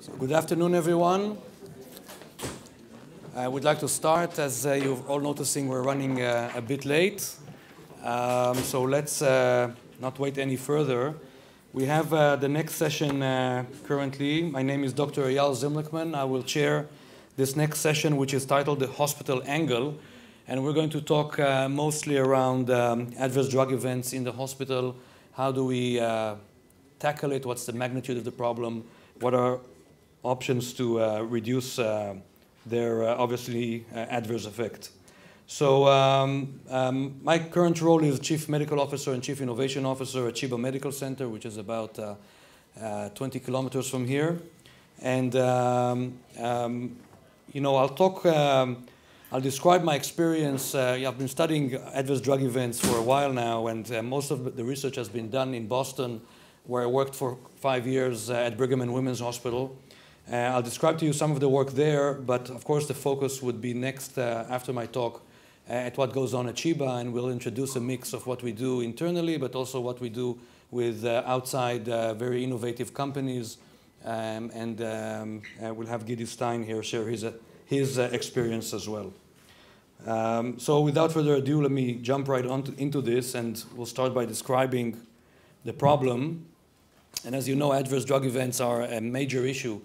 So good afternoon, everyone. I would like to start. As you're all noticing, we're running a bit late. So let's not wait any further. We have the next session currently. My name is Dr. Eyal Zimlichman. I will chair this next session, which is titled The Hospital Angle. And we're going to talk mostly around adverse drug events in the hospital. How do we tackle it? What's the magnitude of the problem? What are options to reduce their obviously adverse effect? So my current role is Chief Medical Officer and Chief Innovation Officer at Chiba Medical Center, which is about 20 kilometers from here. And you know, I'll describe my experience. I've been studying adverse drug events for a while now, and most of the research has been done in Boston, where I worked for 5 years at Brigham and Women's Hospital. I'll describe to you some of the work there, but of course the focus would be next, after my talk, at what goes on at Chiba, and we'll introduce a mix of what we do internally, but also what we do with outside very innovative companies. And we'll have Gidi Stein here share his experience as well. So without further ado, let me jump right into this, and we'll start by describing the problem. And as you know, adverse drug events are a major issue.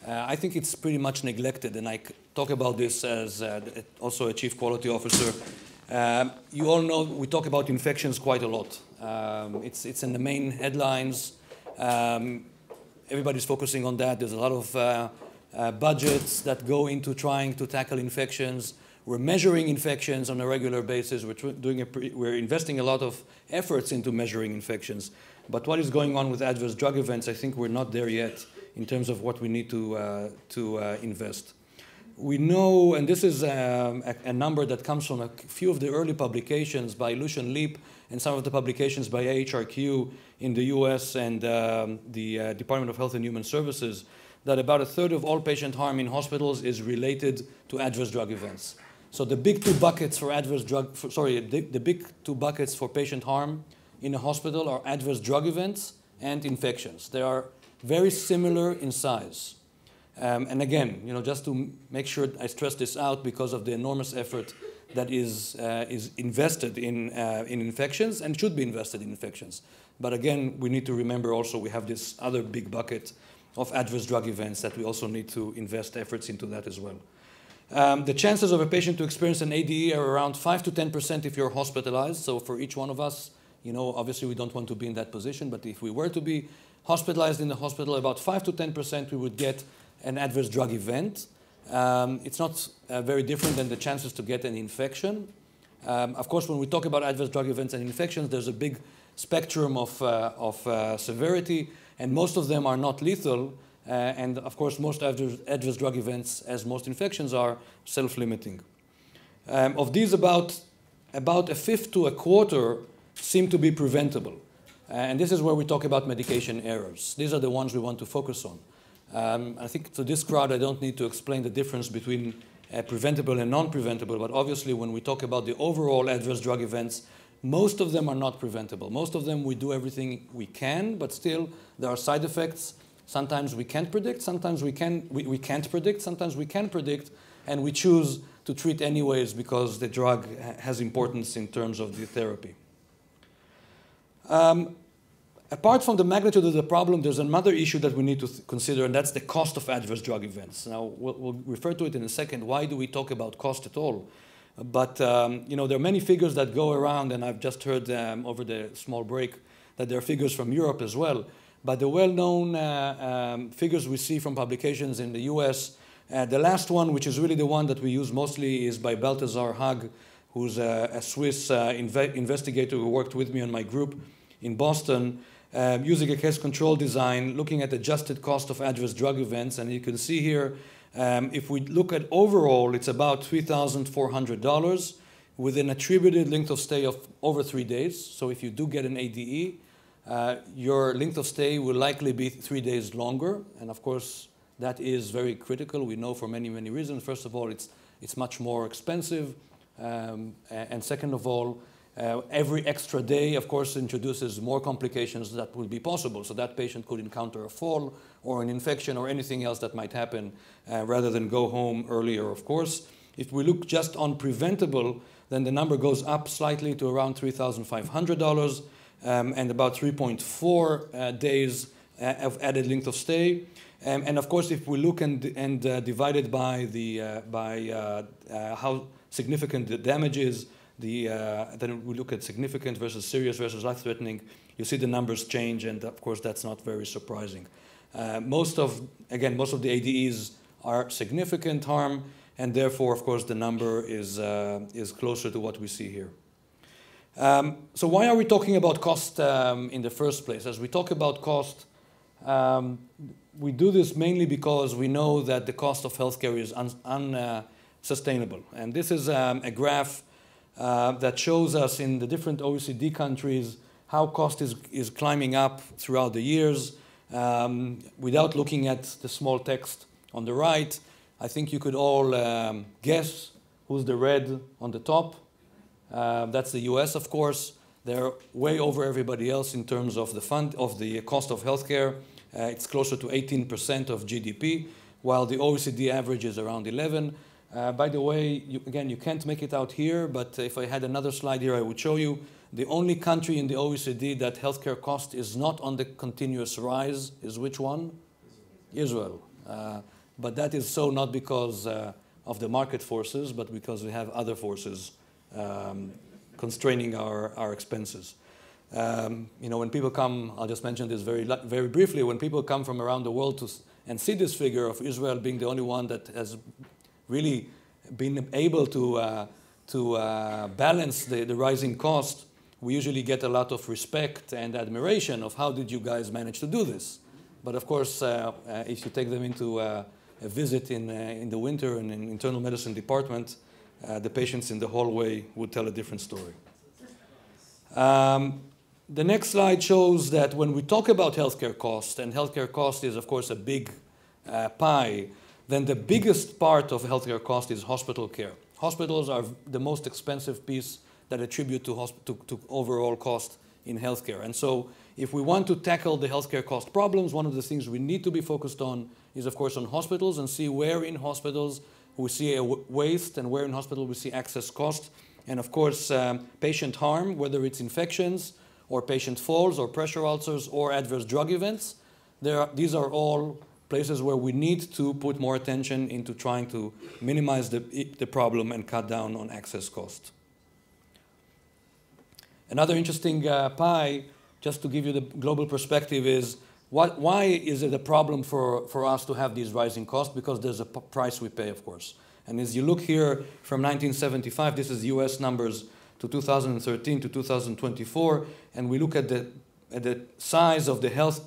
I think it's pretty much neglected, and I talk about this as also a chief quality officer. You all know we talk about infections quite a lot. It's in the main headlines. Everybody's focusing on that. There's a lot of budgets that go into trying to tackle infections. We're measuring infections on a regular basis. We're investing a lot of efforts into measuring infections. But what is going on with adverse drug events, I think we're not there yet in terms of what we need to invest. We know, and this is a number that comes from a few of the early publications by Lucian Leap and some of the publications by AHRQ in the US and the Department of Health and Human Services, that about 1/3 of all patient harm in hospitals is related to adverse drug events. So the big two buckets for the big two buckets for patient harm in a hospital are adverse drug events and infections. They are very similar in size. And again, you know, just to make sure I stress this out because of the enormous effort that is invested in infections and should be invested in infections. But again, we need to remember also we have this other big bucket of adverse drug events that we also need to invest efforts into that as well. The chances of a patient to experience an ADE are around 5 to 10% if you're hospitalized. So for each one of us, you know, obviously we don't want to be in that position, but if we were to be hospitalized in the hospital, about 5 to 10% we would get an adverse drug event. It's not very different than the chances to get an infection. Of course, when we talk about adverse drug events and infections, there's a big spectrum of severity, and most of them are not lethal. And of course, most adverse drug events, as most infections are, self-limiting. Of these, about 1/5 to 1/4 seem to be preventable. And this is where we talk about medication errors. These are the ones we want to focus on. I think to this crowd, I don't need to explain the difference between preventable and non-preventable, but obviously when we talk about the overall adverse drug events, most of them are not preventable. Most of them we do everything we can, but still there are side effects. Sometimes we can't predict, sometimes we can't predict, sometimes we can predict, and we choose to treat anyways because the drug has importance in terms of the therapy. Apart from the magnitude of the problem, there's another issue that we need to consider, and that's the cost of adverse drug events. Now, we'll refer to it in a second. Why do we talk about cost at all? But you know, there are many figures that go around, and I've just heard over the small break that there are figures from Europe as well. But the well-known figures we see from publications in the US, the last one, which is really the one that we use mostly, is by Balthazar Hag, who's a Swiss investigator who worked with me on my group in Boston, using a case control design, looking at adjusted cost of adverse drug events. And you can see here, if we look at overall, it's about $3,400 with an attributed length of stay of over 3 days. So if you do get an ADE, your length of stay will likely be 3 days longer. And of course, that is very critical. We know for many, many reasons. First of all, it's much more expensive. And second of all, every extra day, of course, introduces more complications that will be possible. So that patient could encounter a fall or an infection or anything else that might happen rather than go home earlier, of course. If we look just on preventable, then the number goes up slightly to around $3,500 and about 3.4 days of added length of stay. And of course, if we look and divide it by how significant the damage is, then we look at significant versus serious versus life-threatening, you see the numbers change, and of course that's not very surprising. Most of the ADEs are significant harm, and therefore, of course, the number is closer to what we see here. So why are we talking about cost in the first place? As we talk about cost, we do this mainly because we know that the cost of healthcare is unsustainable. And this is a graph that shows us in the different OECD countries how cost is climbing up throughout the years. Without looking at the small text on the right, I think you could all guess who's the red on the top. That's the US, of course. They're way over everybody else in terms of the cost of healthcare. It's closer to 18% of GDP, while the OECD average is around 11. By the way, again, you can't make it out here, but if I had another slide here, I would show you the only country in the OECD that healthcare cost is not on the continuous rise is which one? Israel. But that is so not because of the market forces, but because we have other forces constraining our expenses. When people come, I'll just mention this very briefly, when people come from around the world and see this figure of Israel being the only one that has really been able to balance the rising cost, we usually get a lot of respect and admiration of how did you guys manage to do this. But of course, if you take them into a visit in the winter in an internal medicine department, the patients in the hallway would tell a different story. The next slide shows that when we talk about healthcare cost, and healthcare cost is of course a big pie, then the biggest part of healthcare cost is hospital care. Hospitals are the most expensive piece that attribute to overall cost in healthcare. And so if we want to tackle the healthcare cost problems, one of the things we need to be focused on is, of course, on hospitals and see where in hospitals we see a waste and where in hospital we see excess cost. And of course, patient harm, whether it's infections or patient falls or pressure ulcers or adverse drug events, these are all places where we need to put more attention into trying to minimize the problem and cut down on excess cost. Another interesting pie, just to give you the global perspective, is why is it a problem for us to have these rising costs? Because there's a price we pay, of course. And as you look here from 1975, this is US numbers to 2013 to 2024, and we look at the size of the health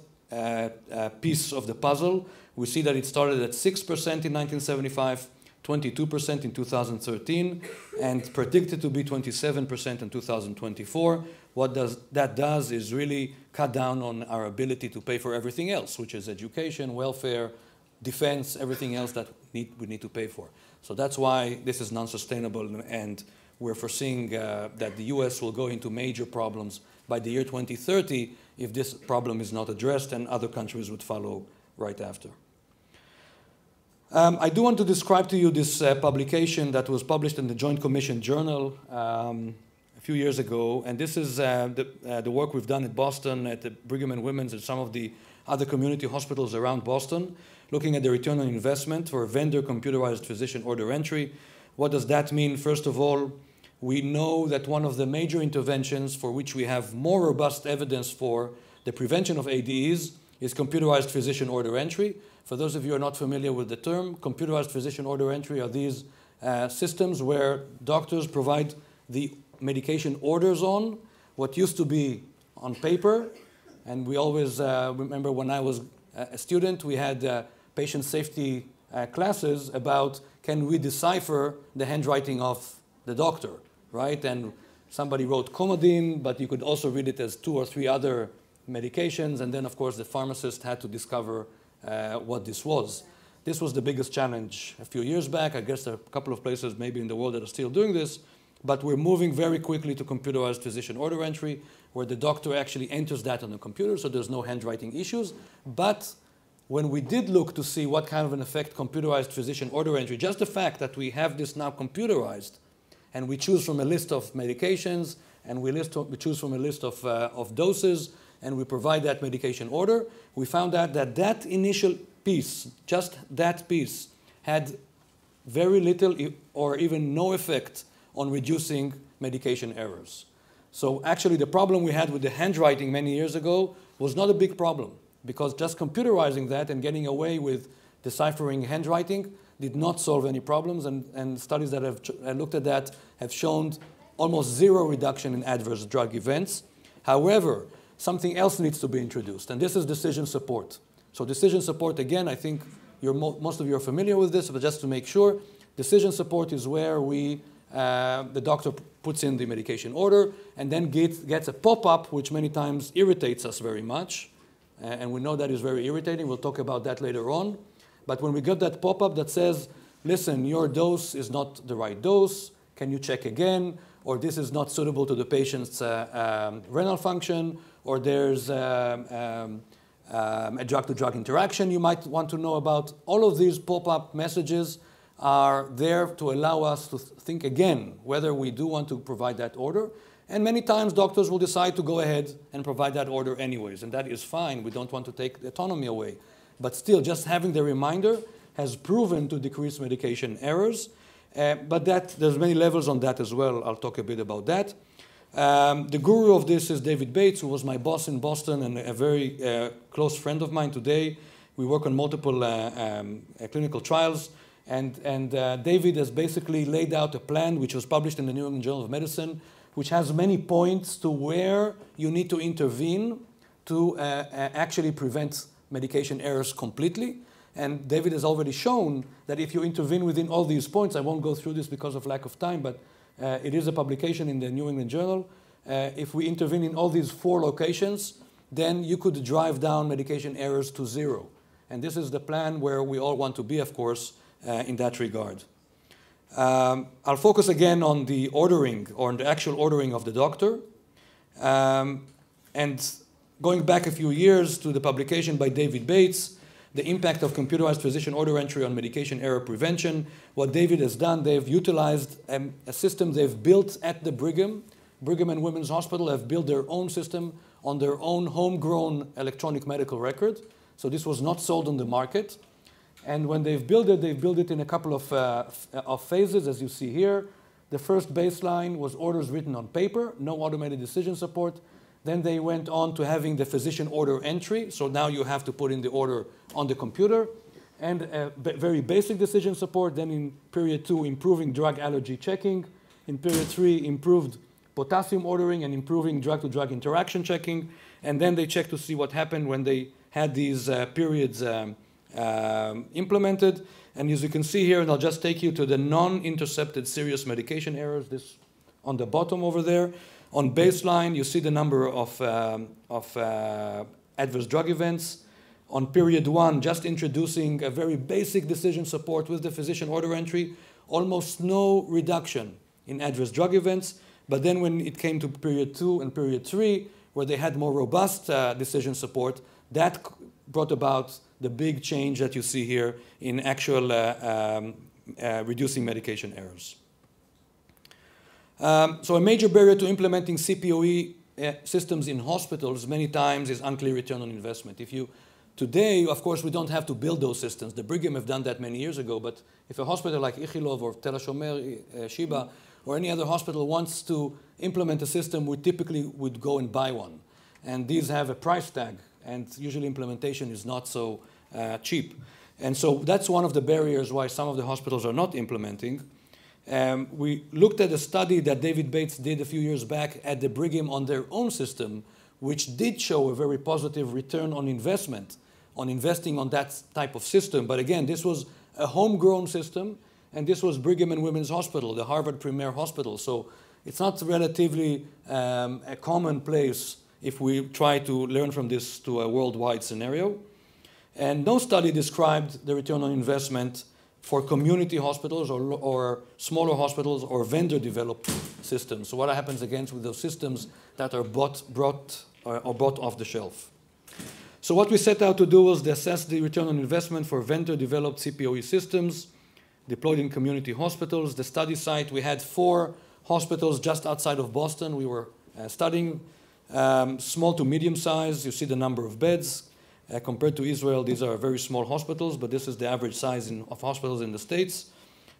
piece of the puzzle, we see that it started at 6% in 1975, 22% in 2013, and predicted to be 27% in 2024. What that does is really cut down on our ability to pay for everything else, which is education, welfare, defense, everything else that we need to pay for. So that's why this is non-sustainable, and we're foreseeing that the US will go into major problems by the year 2030 if this problem is not addressed, and other countries would follow right after. I do want to describe to you this publication that was published in the Joint Commission Journal a few years ago, and this is the work we've done at Boston, at the Brigham and Women's, and some of the other community hospitals around Boston, looking at the return on investment for vendor computerized physician order entry. What does that mean? First of all, we know that one of the major interventions for which we have more robust evidence for the prevention of ADEs is computerized physician order entry. For those of you who are not familiar with the term, computerized physician order entry are these systems where doctors provide the medication orders on what used to be on paper. And we always remember when I was a student, we had patient safety classes about can we decipher the handwriting of the doctor, right? And somebody wrote Coumadin, but you could also read it as 2 or 3 other medications. And then, of course, the pharmacist had to discover what this was. This was the biggest challenge a few years back. I guess there are a couple of places maybe in the world that are still doing this, but we're moving very quickly to computerized physician order entry, where the doctor actually enters that on the computer, so there's no handwriting issues. But when we did look to see what kind of an effect computerized physician order entry, just the fact that we have this now computerized, and we choose from a list of medications, and we choose from a list of doses, and we provide that medication order, we found out that that initial piece, just that piece, had very little or even no effect on reducing medication errors. So actually the problem we had with the handwriting many years ago was not a big problem, because just computerizing that and getting away with deciphering handwriting did not solve any problems, and studies that have looked at that have shown almost zero reduction in adverse drug events. However, something else needs to be introduced, and this is decision support. So decision support, again, I think most of you are familiar with this, but just to make sure, decision support is where the doctor puts in the medication order and then gets a pop-up, which many times irritates us very much. And we know that is very irritating. We'll talk about that later on. But when we get that pop-up that says, listen, your dose is not the right dose, can you check again? Or this is not suitable to the patient's renal function, or there's a drug-to-drug interaction you might want to know about. All of these pop-up messages are there to allow us to think again whether we do want to provide that order. And many times doctors will decide to go ahead and provide that order anyways, and that is fine. We don't want to take the autonomy away. But still, just having the reminder has proven to decrease medication errors. But there's many levels on that as well. I'll talk a bit about that. The guru of this is David Bates, who was my boss in Boston and a very close friend of mine today. We work on multiple clinical trials. And David has basically laid out a plan which was published in the New England Journal of Medicine, which has many points to where you need to intervene to actually prevent medication errors completely. And David has already shown that if you intervene within all these points, I won't go through this because of lack of time, but it is a publication in the New England Journal. If we intervene in all these 4 locations, then you could drive down medication errors to 0. And this is the plan where we all want to be, of course, in that regard. I'll focus again on the ordering, or on the actual ordering of the doctor. And going back a few years to the publication by David Bates, the impact of computerized physician order entry on medication error prevention. What David has done, they've utilized a system they've built at the Brigham and Women's Hospital have built their own system on their own homegrown electronic medical record. So this was not sold on the market. And when they've built it in a couple of phases, as you see here. The first baseline was orders written on paper, no automated decision support. Then they went on to having the physician order entry. So now you have to put in the order on the computer. And very basic decision support. Then in period 2, improving drug allergy checking. In period 3, improved potassium ordering and improving drug-to-drug interaction checking. And then they checked to see what happened when they had these periods implemented. And as you can see here, and I'll just take you to the non-intercepted serious medication errors, this on the bottom over there. On baseline, you see the number of adverse drug events. On period 1, just introducing a very basic decision support with the physician order entry, almost no reduction in adverse drug events. But then when it came to period 2 and period 3, where they had more robust decision support, that brought about the big change that you see here in actual reducing medication errors. So a major barrier to implementing CPOE systems in hospitals many times is unclear return on investment. Today, of course, we don't have to build those systems. The Brigham have done that many years ago, but if a hospital like Ichilov or Tel HaShomer, Shiba, or any other hospital wants to implement a system, we typically would go and buy one. And these have a price tag, and usually implementation is not so cheap. And so that's one of the barriers why some of the hospitals are not implementing. We looked at a study that David Bates did a few years back at the Brigham on their own system, which did show a very positive return on investment on investing on that type of system. But again, this was a homegrown system, and this was Brigham and Women's Hospital, the Harvard Premier Hospital. So it's not relatively a common place if we try to learn from this to a worldwide scenario. And no study described the return on investment for community hospitals or smaller hospitals or vendor-developed systems. So what happens again with those systems that are bought off the shelf? So what we set out to do was to assess the return on investment for vendor-developed CPOE systems deployed in community hospitals. The study site, we had 4 hospitals just outside of Boston. We were studying small to medium size. You see the number of beds. Compared to Israel, these are very small hospitals, but this is the average size of hospitals in the States.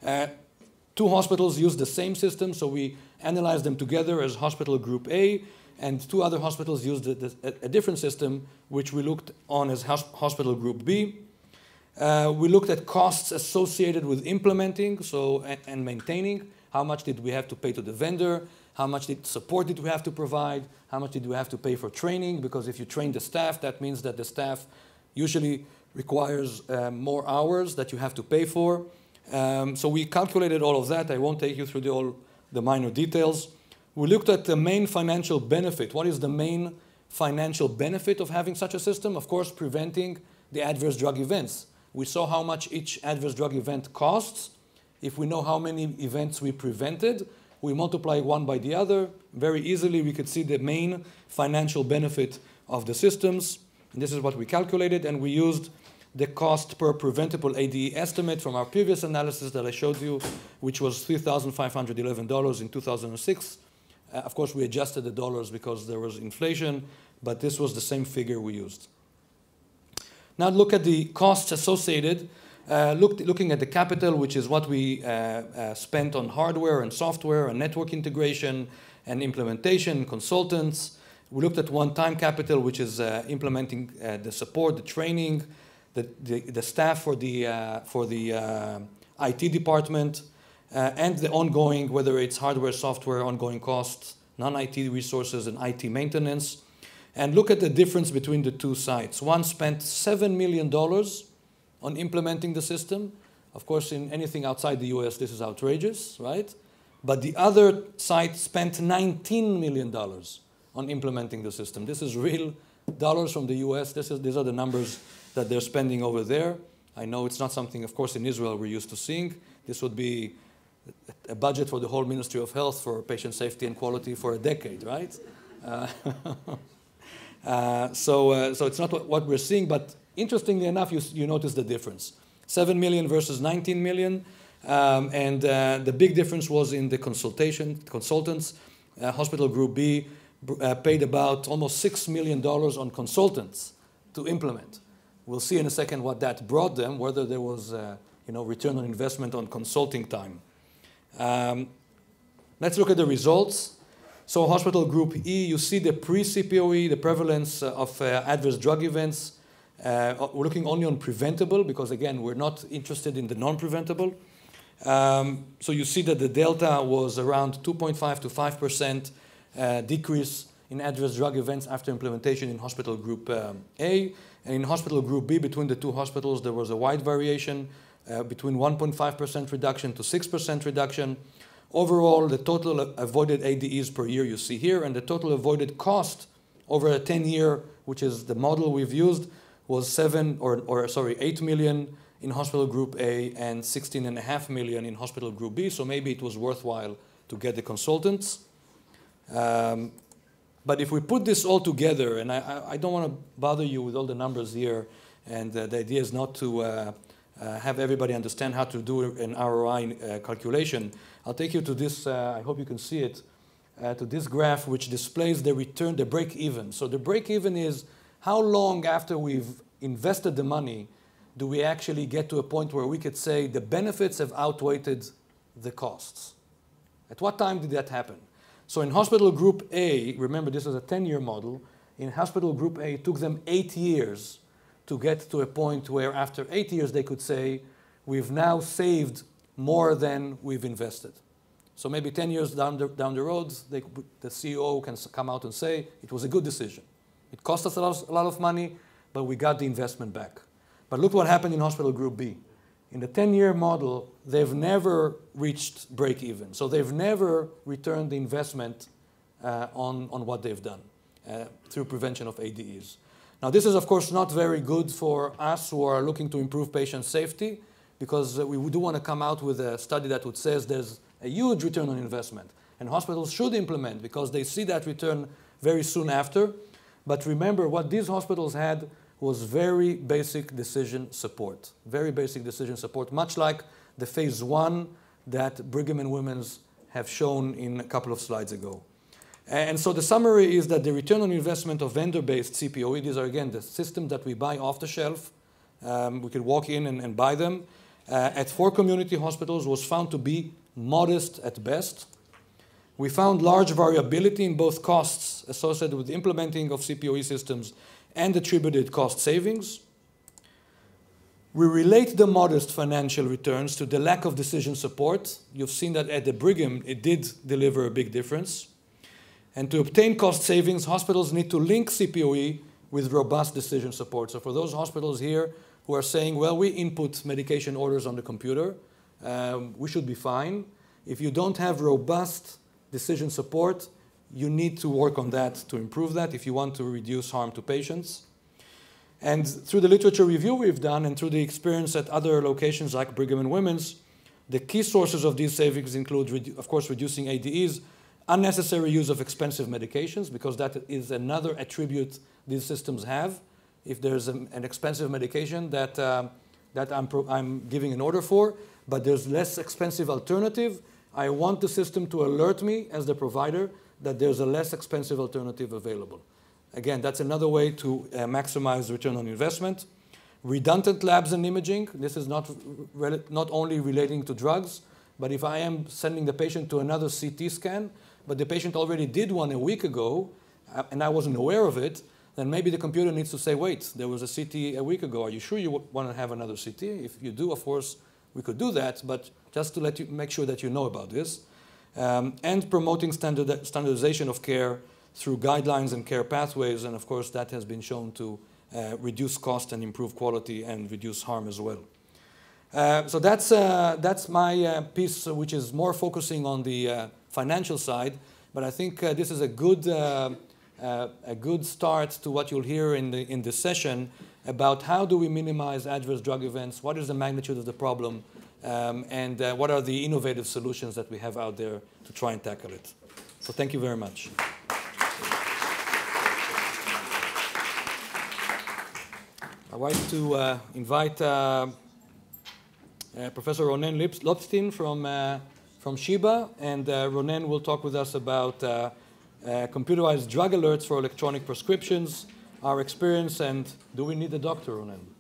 2 hospitals used the same system, so we analyzed them together as hospital group A, and 2 other hospitals used a different system, which we looked on as hospital group B. We looked at costs associated with implementing and maintaining. How much did we have to pay to the vendor? How much support did we have to provide? How much did we have to pay for training? Because if you train the staff, that means that the staff usually requires more hours that you have to pay for. So we calculated all of that. I won't take you through all the minor details. We looked at the main financial benefit. What is the main financial benefit of having such a system? Of course, preventing the adverse drug events. We saw how much each adverse drug event costs. If we know how many events we prevented, we multiply one by the other. Very easily, we could see the main financial benefit of the systems. And this is what we calculated, and we used the cost per preventable ADE estimate from our previous analysis that I showed you, which was $3,511 in 2006. Of course, we adjusted the dollars because there was inflation, but this was the same figure we used. Now look at the costs associated. Looking at the capital, which is what we spent on hardware and software and network integration and implementation, consultants. We looked at one-time capital, which is implementing the support, the training, the staff for the IT department, and the ongoing, whether it's hardware, software, ongoing costs, non-IT resources, and IT maintenance. And look at the difference between the 2 sites. One spent $7 million on implementing the system. Of course, in anything outside the US, this is outrageous, right? But the other site spent $19 million on implementing the system. This is real dollars from the US. These are the numbers that they're spending over there. I know it's not something, of course, in Israel we're used to seeing. This would be a budget for the whole Ministry of Health for patient safety and quality for a decade, right? So it's not what we're seeing, but interestingly enough, you notice the difference. 7 million versus 19 million. And the big difference was in the consultants. Hospital Group B paid about almost $6 million on consultants to implement. We'll see in a second what that brought them, whether there was return on investment on consulting time. Let's look at the results. So Hospital Group E, you see the pre-CPOE, the prevalence of adverse drug events. We're looking only on preventable because, again, we're not interested in the non-preventable. So you see that the delta was around 2.5 to 5% decrease in adverse drug events after implementation in Hospital Group A. And in Hospital Group B, between the 2 hospitals, there was a wide variation between 1.5% reduction to 6% reduction. Overall, the total avoided ADEs per year you see here, and the total avoided cost over a 10-year, which is the model we've used, was 8 million in Hospital Group A and 16.5 million in Hospital Group B. So maybe it was worthwhile to get the consultants. But if we put this all together, and I don't want to bother you with all the numbers here, and the idea is not to have everybody understand how to do an ROI calculation. I'll take you to this, I hope you can see it, to this graph which displays the return, the break-even. So the break-even is how long after we've invested the money do we actually get to a point where we could say the benefits have outweighed the costs? At what time did that happen? So in Hospital Group A, remember this is a 10-year model, in Hospital Group A it took them 8 years to get to a point where after 8 years they could say, we've now saved more than we've invested. So maybe 10 years down the road, the CEO can come out and say, it was a good decision. It cost us a lot of money, but we got the investment back. But look what happened in Hospital Group B. In the 10-year model, they've never reached break-even. So they've never returned the investment on what they've done through prevention of ADEs. Now, this is, of course, not very good for us who are looking to improve patient safety, because we do want to come out with a study that would say there's a huge return on investment. And hospitals should implement because they see that return very soon after. But remember, what these hospitals had was very basic decision support. Very basic decision support, much like the phase 1 that Brigham and Women's have shown in a couple of slides ago. And so the summary is that the return on investment of vendor-based CPOE, these are again the systems that we buy off the shelf, we could walk in and buy them, at 4 community hospitals was found to be modest at best. We found large variability in both costs associated with the implementing of CPOE systems and attributed cost savings. We relate the modest financial returns to the lack of decision support. You've seen that at the Brigham, it did deliver a big difference. And to obtain cost savings, hospitals need to link CPOE with robust decision support. So for those hospitals here who are saying, well, we input medication orders on the computer, we should be fine. If you don't have robust decision support, you need to work on that to improve that if you want to reduce harm to patients. And through the literature review we've done and through the experience at other locations like Brigham and Women's, the key sources of these savings include, of course, reducing ADEs, unnecessary use of expensive medications, because that is another attribute these systems have. If there's an expensive medication that I'm giving an order for, but there's less expensive alternative, I want the system to alert me as the provider that there's a less expensive alternative available. Again, that's another way to maximize return on investment. Redundant labs and imaging. This is not only relating to drugs, but if I am sending the patient to another CT scan, but the patient already did one a week ago, and I wasn't aware of it, then maybe the computer needs to say, wait, there was a CT a week ago. Are you sure you want to have another CT? If you do, of course, we could do that, but just to make sure that you know about this. And promoting standardization of care through guidelines and care pathways, and of course that has been shown to reduce cost and improve quality and reduce harm as well. So that's my piece, which is more focusing on the financial side, but I think this is a good start to what you'll hear in this session about how do we minimize adverse drug events, what is the magnitude of the problem, and what are the innovative solutions that we have out there to try and tackle it. So thank you very much. I'd like to invite Professor Ronen Lobstein from Sheba, and Ronen will talk with us about computerized drug alerts for electronic prescriptions, our experience, and do we need a doctor, Ronen?